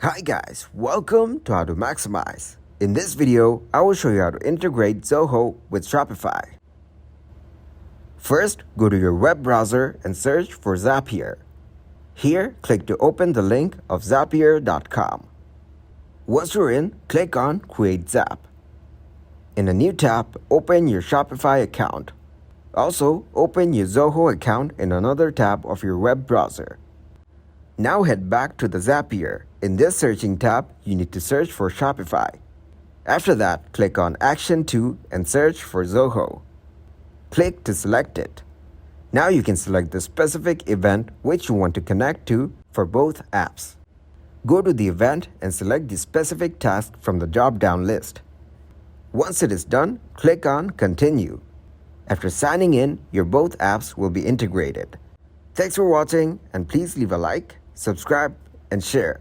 Hi guys, welcome to How to Maximize. In this video, I will show you how to integrate Zoho with Shopify. First, go to your web browser and search for Zapier. Here, click to open the link of zapier.com. Once you're in, click on Create Zap. In a new tab, open your Shopify account. Also, open your Zoho account in another tab of your web browser. Now head back to the Zapier. In this searching tab, you need to search for Shopify. After that, click on Action 2 and search for Zoho. Click to select it. Now you can select the specific event which you want to connect to for both apps. Go to the event and select the specific task from the drop-down list. Once it is done, click on Continue. After signing in, your both apps will be integrated. Thanks for watching, and please leave a like, subscribe, and share.